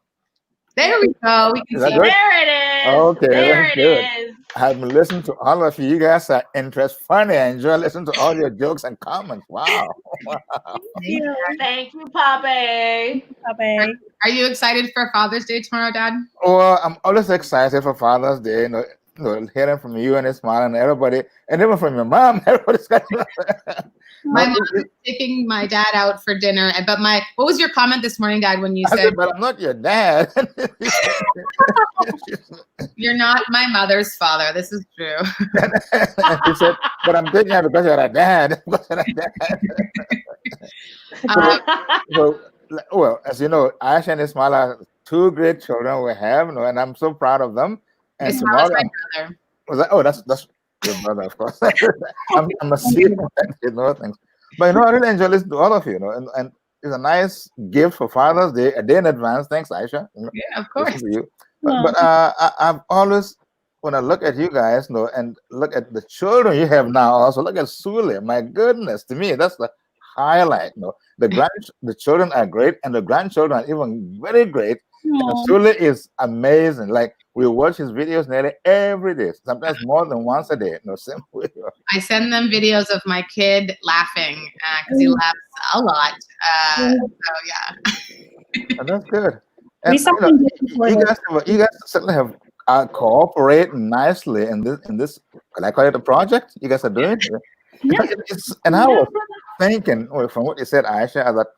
There we go. We can see. There it is. Okay, there that's it good. is. I've been listening to all of you. You guys are interesting, funny. I enjoy listening to all your jokes and comments. Wow. Thank you, Pape. Are you excited for Father's Day tomorrow, Dad? Well, I'm always excited for Father's Day. Hearing from you and Ismail and everybody, and even from your mom. Everybody's got. My mom is taking my dad out for dinner. But what was your comment this morning, Dad, when you said, "But I'm not your dad." You're not my mother's father. This is true. She said, "But I'm taking you because you're a dad." Well, as you know, Aisha and Ismail are two great children we have, and I'm so proud of them. And Ismail is my brother. Was that? Oh, that's your brother, of course. I'm a sweet, things. But I really enjoy listening to all of you, and it's a nice gift for Father's Day, a day in advance. Thanks, Aisha. Yeah, of course. To you. But I've always, when I look at you guys, and look at the children you have now, also look at Sule. My goodness, to me, that's the highlight. The children are great, and the grandchildren are even very great. Sule is amazing. Like, we watch his videos nearly every day, sometimes more than once a day. Same way. I send them videos of my kid laughing because he laughs a lot. So yeah. That's good. And, you guys certainly have cooperated nicely in this. Can I call it a project? You guys are doing it. Yeah. And I was thinking, from what you said, Aisha, that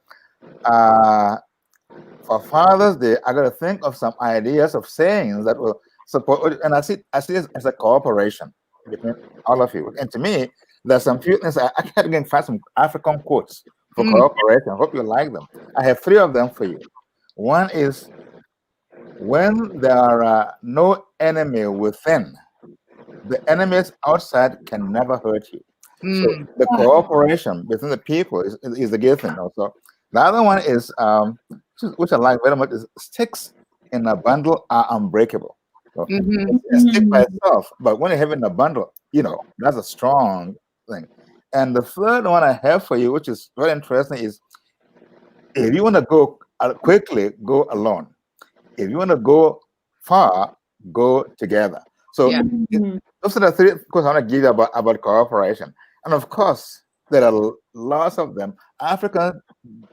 for Father's Day, I got to think of some ideas of sayings that will support, and I see it as a cooperation between all of you. And to me, there's some few things I can't find some African quotes for cooperation. I hope you like them. I have 3 of them for you. One is, when there are no enemy within, the enemies outside can never hurt you. So the cooperation between the people is the good thing also. The other one is, which I like very much, is sticks in a bundle are unbreakable. So a stick by itself, but when you have it in a bundle, that's a strong thing. And the third one I have for you, which is very interesting, is if you want to go quickly, go alone. If you want to go far, go together. So those are the 3 questions I want to give you about cooperation. And of course, there are lots of them. Africans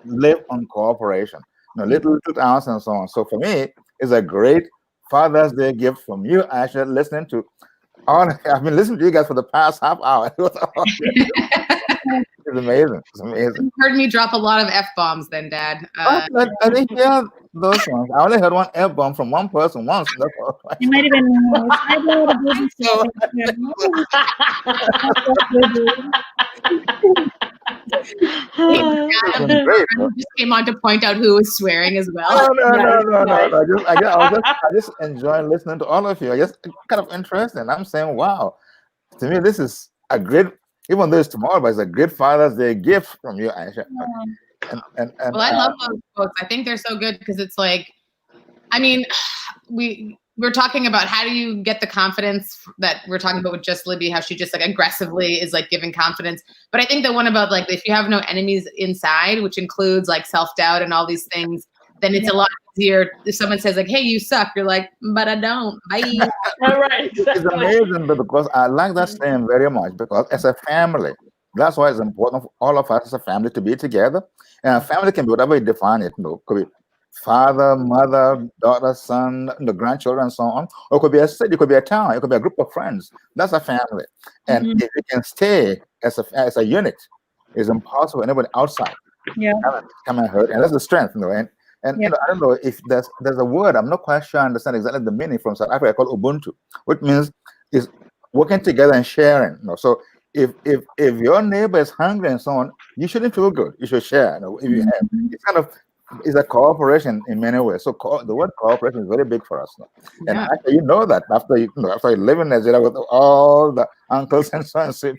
live on cooperation, little towns and so on. So for me, it's a great Father's Day gift from you, Aisha, listening to I've been listening to you guys for the past half hour. It's amazing. It's amazing. You heard me drop a lot of F-bombs then, Dad. I think, those ones. I only heard one F-bomb from one person once. That's all. You might have been. Just came on to point out who was swearing as well. No. I just enjoy listening to all of you. I just kind of interesting. I'm saying, wow, to me, this is a great, even though it's tomorrow, but it's a great Father's Day gift from you, Aisha. And well, I love those quotes. I think they're so good because it's like, I mean, we're talking about how do you get the confidence that we're talking about with just Libby, how she just like aggressively is like giving confidence. But I think the one about like, if you have no enemies inside, which includes like self-doubt and all these things, then it's a lot easier. If someone says like, hey, you suck, you're like, but I don't. Bye. All right. It's amazing because I like that saying very much, because as a family, that's why it's important for all of us as a family to be together. And a family can be whatever you define it. Could be father, mother, daughter, son, the grandchildren, and so on. Or it could be a city, it could be a town, it could be a group of friends. That's a family. And if you can stay as a unit, it's impossible for anybody outside come and hurt. And that's the strength, And I don't know if there's a word, I'm not quite sure I understand exactly the meaning from South Africa, called Ubuntu, which means is working together and sharing. So if your neighbor is hungry and so on, you shouldn't feel good. You should share. If you have, it's kind of is a cooperation in many ways. So the word cooperation is very big for us. And actually, you know that after you live in Nigeria with all the uncles and so on, same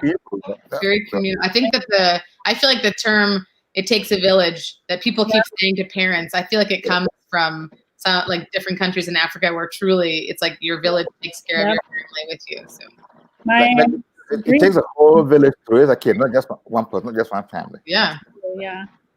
people. Very communal. I think that I feel like the term "it takes a village" that people keep saying to parents, I feel like it comes from some like different countries in Africa where truly it's like your village takes care of your family with you. So it takes a whole village to raise a kid, not just one person, not just one family. Yeah.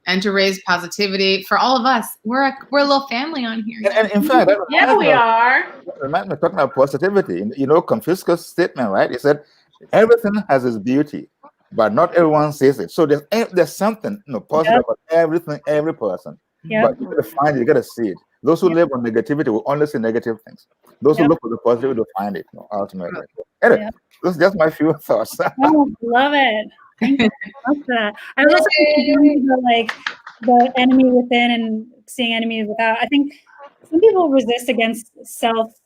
And to raise positivity for all of us. We're a little family on here. And in fact, we are. Remember talking about positivity. Confucius' statement, right? He said, everything has its beauty, but not everyone sees it. So there's something positive about everything, every person. But you gotta find it, you gotta see it. Those who live on negativity will only see negative things. Those who look for the positive will find it, ultimately. Anyway, this is just my few thoughts. Oh, love it. Thank you. Love that. I was also thinking like the enemy within and seeing enemies without. I think some people resist against self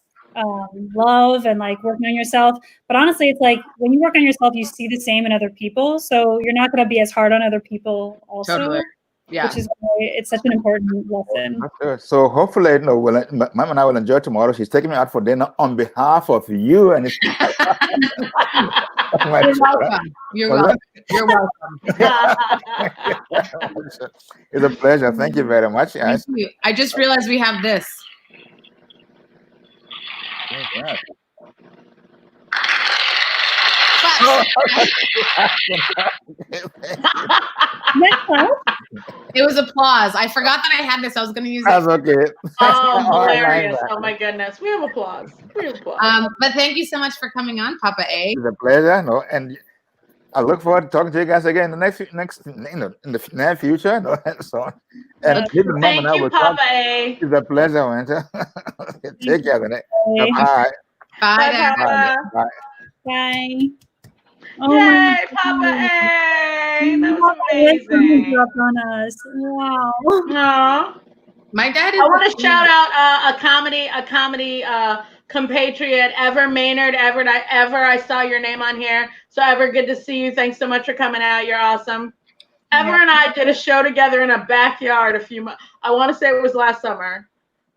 love and like working on yourself. But honestly, it's like when you work on yourself, you see the same in other people. So you're not going to be as hard on other people also. Totally. Yeah. Which is why it's such an important lesson. So hopefully, Mom and I will enjoy tomorrow. She's taking me out for dinner on behalf of you and You're welcome. You're welcome. It's a pleasure. Thank you very much. Thank you. I just realized we have this. It was applause. I forgot that I had this. I was going to use it. That's okay. Oh, hilarious. Oh, my goodness. We have applause. But thank you so much for coming on, Papa A. It's a pleasure. And I look forward to talking to you guys again in the in the near future. And so on. And thank you, Papa A. It's a pleasure, Wynter. Take care. Bye. Bye. Bye. Bye. Oh, yay, Papa A! That was amazing. On us. Wow. Aww. My dad is. I want to shout out a comedy compatriot, Ever Maynard. Ever, I saw your name on here. So Ever, good to see you. Thanks so much for coming out. You're awesome. Ever and I did a show together in a backyard I want to say it was last summer.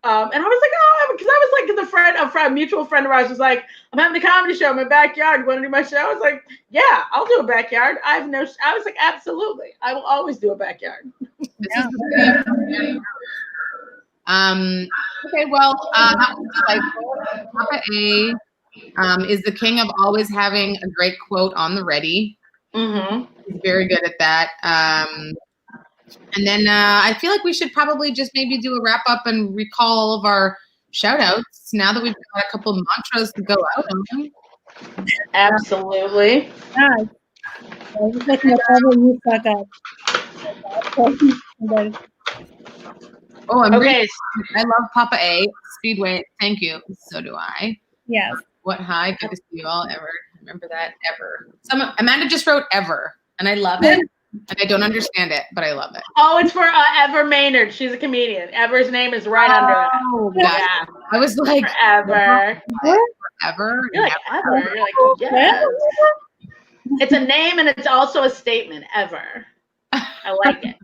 And I was like, because I was like, a mutual friend of ours was like, I'm having a comedy show in my backyard. You want to do my show? I was like, yeah, I'll do a backyard. I was like, absolutely. I will always do a backyard. Okay, well, that was delightful. Papa A is the king of always having a great quote on the ready. Mm-hmm. He's very good at that. And then I feel like we should probably just maybe do a wrap up and recall all of our shout outs now that we've got a couple of mantras to go out on. Absolutely. Yeah. I just like whatever you fuck up. Oh, I love Papa A. Speedway. Thank you. So do I. Yes. What hi? Good to see you all. Ever. Remember that? Ever. Amanda just wrote ever, and I love it. And I don't understand it, but I love it. Oh, it's for Ever Maynard. She's a comedian. Ever's name is right under that. Oh, yeah. I was like, Forever. Ever. You're like, Ever. You're like, yes. It's a name and it's also a statement. Ever. I like it.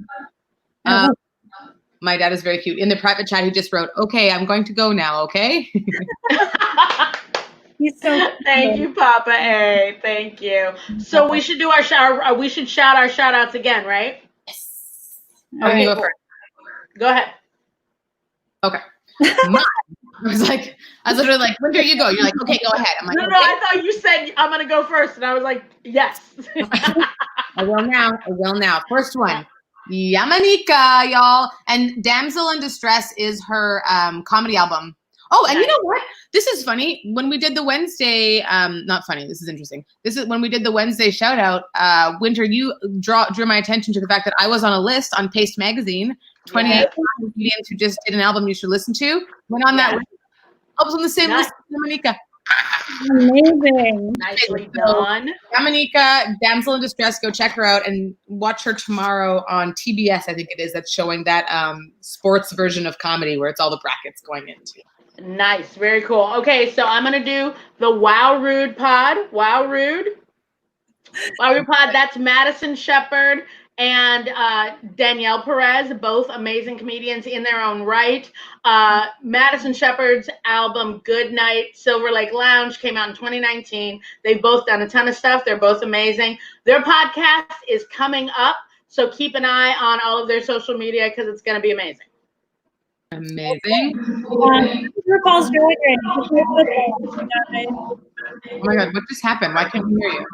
My dad is very cute. In the private chat, he just wrote, "Okay, I'm going to go now." Okay. He's so Thank you, Papa A. Thank you. So we should do we should shout our shout outs again, right? Yes. Okay, go first. Go ahead. Okay. I was literally like, Wynter, you go. You're like, okay, go ahead. I'm like, no, I thought you said I'm gonna go first, and I was like, yes. I will now. First one. Yamaneika, y'all. And Damsel in Distress is her comedy album. Oh, and you know what? This is funny. When we did the Wednesday, not funny, this is interesting. This is when we did the Wednesday shout out, Wynter, you drew my attention to the fact that I was on a list on Paste Magazine, 28 comedians who just did an album you should listen to. Went on that list. I was on the same list as Yamaneika. Amazing. Nicely done. Yamaneika, Damsel in Distress, go check her out and watch her tomorrow on TBS, I think it is, that's showing that sports version of comedy where it's all the brackets going into. Nice. Very cool. Okay, so I'm going to do the Wow Rude pod. Wow Rude. RuPaul, that's Madison Shepard and Danielle Perez, both amazing comedians in their own right. Madison Shepard's album Good Night, Silver Lake Lounge came out in 2019. They've both done a ton of stuff. They're both amazing. Their podcast is coming up, so keep an eye on all of their social media because it's going to be amazing. Amazing. RuPaul's really great. Oh my God, what just happened? Why can't we hear you?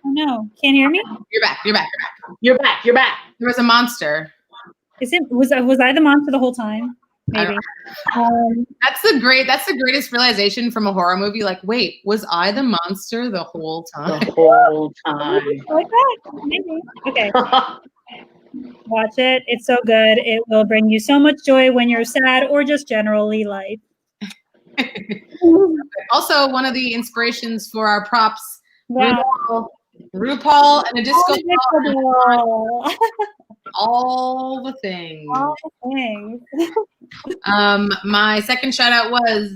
Oh no, can't hear me? You're back. You're back. There was a monster. Was I the monster the whole time? Maybe. That's the greatest realization from a horror movie. Like, wait, was I the monster the whole time? The whole time. Like that? Maybe. Okay. Watch it. It's so good. It will bring you so much joy when you're sad or just generally life. Also, one of the inspirations for our props, Wow. RuPaul and a disco ball. All the things. All the things. My second shout out was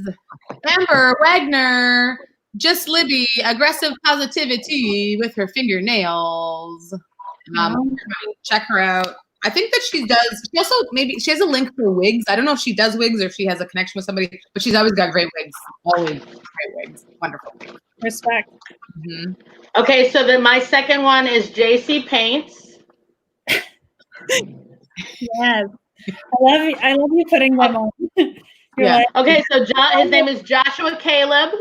Amber Wagner, just Libby, aggressive positivity with her fingernails. Check her out. I think that she also she has a link for wigs. I don't know if she does wigs or if she has a connection with somebody, but she's always got great wigs. Always great wigs. Wonderful. Respect. Mm-hmm. Okay, so then my second one is JC Paints. Yes. I love you putting them on. Yeah. Like, Okay, so his name is Joshua Caleb.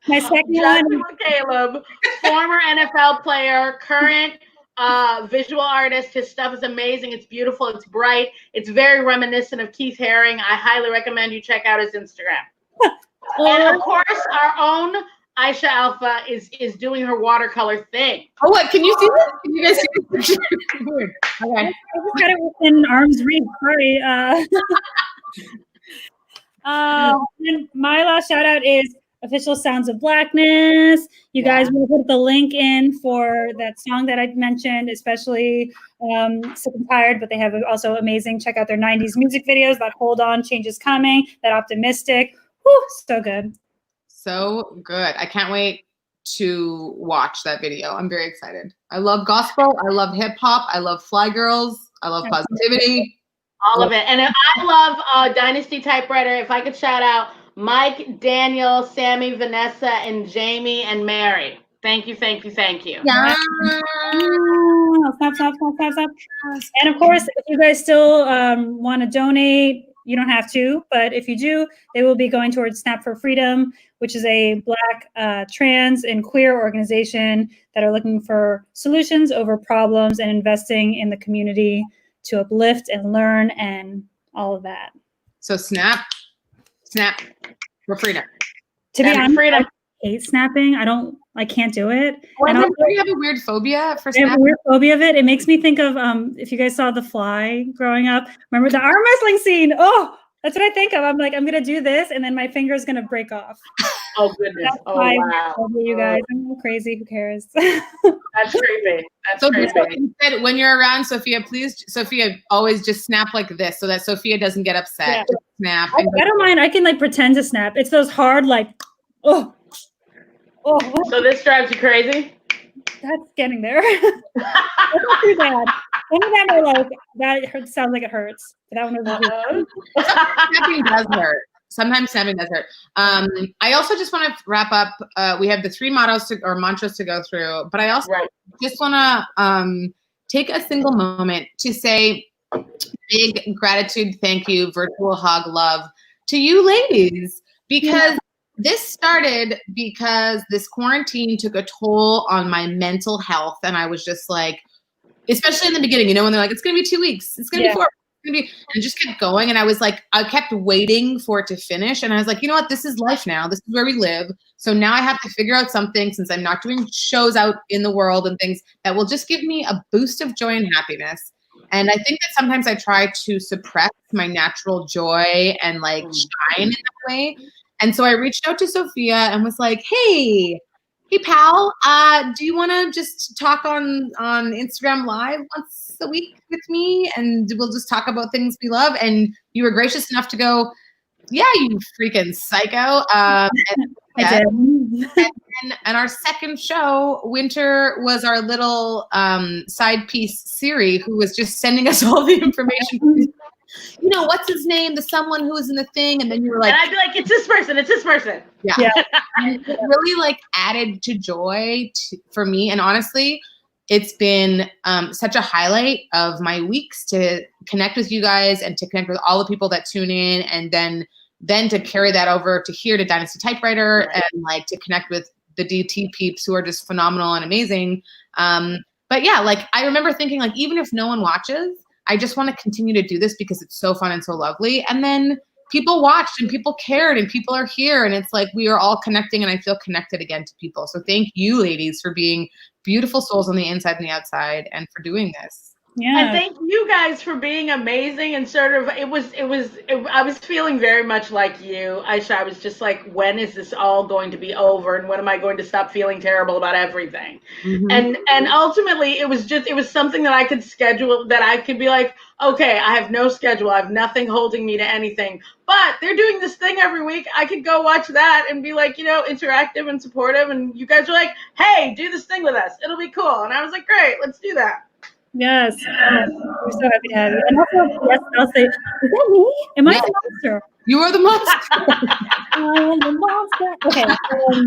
my second Joshua one. Caleb, former NFL player, current visual artist. His stuff is amazing. It's beautiful. It's bright. It's very reminiscent of Keith Haring. I highly recommend you check out his Instagram. And of course, our own Aisha Alfa is doing her watercolor thing. Oh, what? Can you see this? Can you guys see this? Okay. I just got it within arm's reach. Sorry. And my last shout out is Official Sounds of Blackness. You guys will put the link in for that song that I mentioned, especially Sick and Tired, but they have also amazing. Check out their 90s music videos, that Hold On, Change Is Coming, that Optimistic. Whew, so good. So good. I can't wait to watch that video. I'm very excited. I love gospel. I love hip hop. I love Fly Girls. I love positivity. All of it. And I love Dynasty Typewriter. If I could shout out Mike, Daniel, Sammy, Vanessa, and Jamie, and Mary. Thank you. Yeah. Stop. And of course, if you guys still want to donate, you don't have to, but if you do, they will be going towards Snap for Freedom, which is a Black, trans, and queer organization that are looking for solutions over problems and investing in the community to uplift and learn and all of that. So snap for freedom. To be honest, freedom. I hate snapping. I can't do it. And do you have a weird phobia for snapping? I have a weird phobia of it. It makes me think of if you guys saw The Fly growing up. Remember the arm wrestling scene? Oh, that's what I think of. I'm like, I'm gonna do this, and then my finger's gonna break off. Oh goodness! Wow! You guys, I'm crazy. Who cares? That's creepy. So instead, when you're around Sophia, Sophia, always just snap like this, so that Sophia doesn't get upset. Yeah. Just snap. I don't mind. I can pretend to snap. It's those hard oh. So this drives you crazy? That's getting there. That's not too bad. Some of them are that sounds like it hurts. But that one doesn't. Snapping does hurt. Sometimes snapping does hurt. I also just want to wrap up. We have the 3 mantras to go through, but I also just want to take a single moment to say big gratitude, thank you, virtual hug, love to you ladies, because this started because this quarantine took a toll on my mental health. And I was just like, especially in the beginning, when they're like, it's going to be 2 weeks, it's going to be 4 weeks, and it just kept going. And I was like, I kept waiting for it to finish. And I was like, you know what? This is life now. This is where we live. So now I have to figure out something, since I'm not doing shows out in the world and things, that will just give me a boost of joy and happiness. And I think that sometimes I try to suppress my natural joy and shine in that way. And so I reached out to Sophia and was like, hey pal, do you want to just talk on Instagram Live once a week with me? And we'll just talk about things we love. And you were gracious enough to go, yeah, you freaking psycho. And I did. And our second show, Wynter was our little side piece Siri, who was just sending us all the information. You know, what's his name? The someone who was in the thing. And then you were like, and I'd be like, it's this person. Yeah. And it really like added to joy for me. And honestly, it's been such a highlight of my weeks to connect with you guys and to connect with all the people that tune in, and then to carry that over to here to Dynasty Typewriter, right, and like to connect with the DT peeps who are just phenomenal and amazing. But yeah, like I remember thinking like, even if no one watches, I just want to continue to do this because it's so fun and so lovely. And then people watched and people cared and people are here. And it's like we are all connecting, and I feel connected again to people. So thank you, ladies, for being beautiful souls on the inside and the outside and for doing this. Yeah. And thank you guys for being amazing. And sort of, I was feeling very much like you, Aisha. I was just like, when is this all going to be over? And when am I going to stop feeling terrible about everything? Mm-hmm. And ultimately it was something that I could schedule, that I could be like, okay, I have no schedule. I have nothing holding me to anything, but they're doing this thing every week. I could go watch that and be like, interactive and supportive. And you guys are like, hey, do this thing with us. It'll be cool. And I was like, great, let's do that. Yes, we're so happy to have you. And also, yes, I'll say, is that me? Am I the monster? You are the monster. I am the monster. Okay.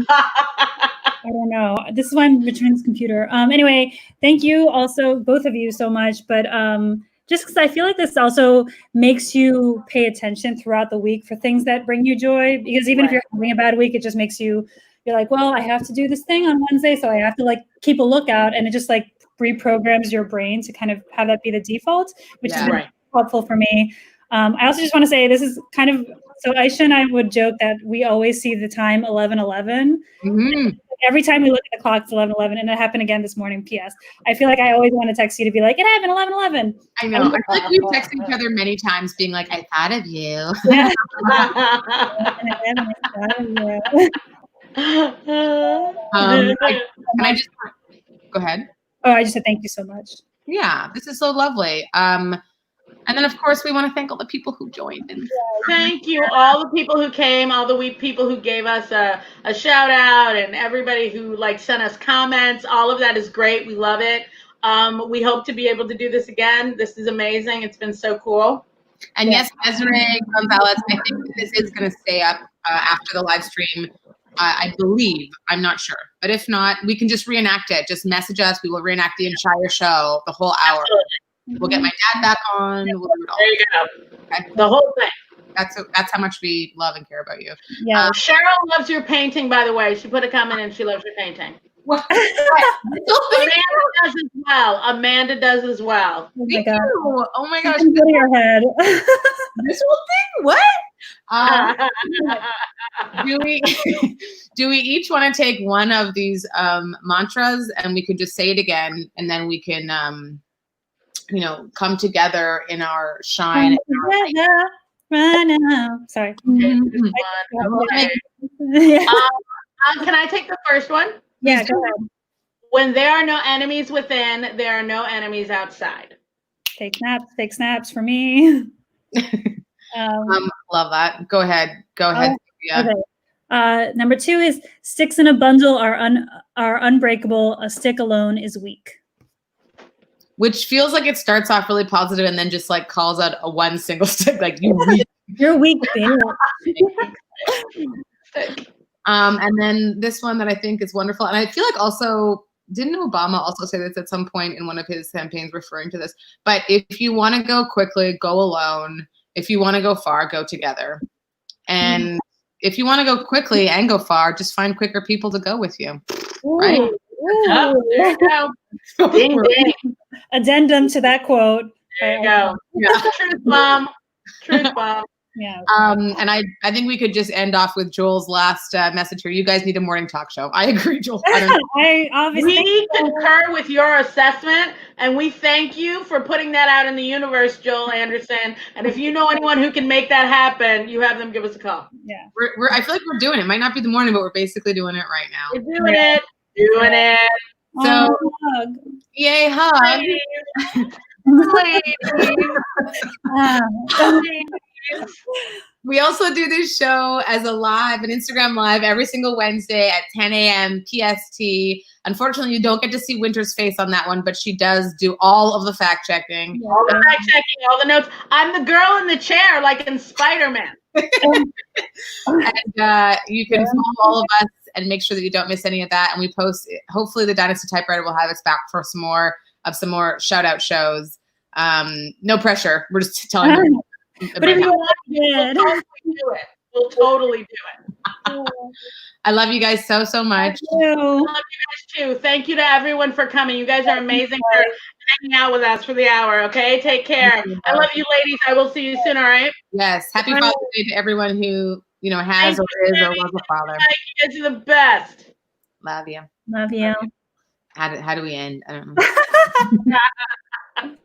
I don't know. This is why I'm returning this computer. Anyway, thank you also, both of you, so much. But just because I feel like this also makes you pay attention throughout the week for things that bring you joy. Because even if you're having a bad week, it just makes you're like, well, I have to do this thing on Wednesday, so I have to like keep a lookout, and it just like reprograms your brain to kind of have that be the default, which is really helpful for me. I also just want to say this is kind of, so Aisha and I would joke that we always see the time 11:11. Mm-hmm. Every time we look at the clock, it's 11:11, and it happened again this morning. P.S. I feel like I always want to text you to be like, it happened 11:11. I know. I feel like we've texted each other many times being like, I thought of you. Yeah. Can I just go ahead? Oh, I just said thank you so much. Yeah, this is so lovely. And then, of course, we want to thank all the people who joined. Thank you, all the people who came, all the people who gave us a shout out, and everybody who sent us comments. All of that is great. We love it. We hope to be able to do this again. This is amazing. It's been so cool. And yes, Desiree Gonzalez, I think that this is going to stay up after the live stream. I believe, I'm not sure, but if not, we can just reenact it. Just message us. We will reenact the entire show, the whole hour. Absolutely. We'll get my dad back on. We'll do it all. There you go. Okay. The whole thing. That's how much we love and care about you. Yeah. Cheryl loves your painting, by the way. She put a comment in. She loves your painting. What? Amanda does as well. Oh my God. Oh my gosh. Go to your head. This whole thing? What? Do we each want to take one of these mantras, and we could just say it again, and then we can come together in our shine. Right now. Sorry. Mm-hmm. Can I take the first one? Yeah, go ahead. When there are no enemies within, there are no enemies outside. Take snaps for me. Love that. Go ahead. Okay. Number 2 is sticks in a bundle are unbreakable. A stick alone is weak. Which feels like it starts off really positive and then just calls out a one single stick, You're weak, babe. And then this one that I think is wonderful, and I feel like also, didn't Obama also say this at some point in one of his campaigns referring to this? But if you want to go quickly, go alone. If you want to go far, go together. And if you want to go quickly and go far, just find quicker people to go with you. Right? Oh, there you go. Ding, ding. Addendum to that quote. There you go. Yeah. Truth bomb. Truth bomb. Yeah. And I think we could just end off with Joel's last message here. You guys need a morning talk show. I agree, Joel. I obviously we concur with your assessment, and we thank you for putting that out in the universe, Joel Anderson. And if you know anyone who can make that happen, you have them give us a call. Yeah. I feel like we're doing it. It might not be the morning, but we're basically doing it right now. We're doing it. Doing it. So, hug. Yay, hug. Ladies. We also do this show as an Instagram live every single Wednesday at 10 a.m. PST. Unfortunately, you don't get to see Wynter's face on that one, but she does do all of the fact checking. All the fact checking, all the notes. I'm the girl in the chair, like in Spider-Man. And you can follow all of us and make sure that you don't miss any of that. And we post, hopefully the Dynasty Typewriter will have us back for some more shout out shows. No pressure. We're just telling you. But if you want to do it, we'll totally do it. I love you guys so much. I love you guys too. Thank you to everyone for coming. You guys are amazing for hanging out with us for the hour. Okay, take care. I love you, ladies. I will see you soon. All right. Yes. Happy Father's Day to everyone who has or is or was a father. You guys are the best. Love you. Love you. How do we end? I don't know.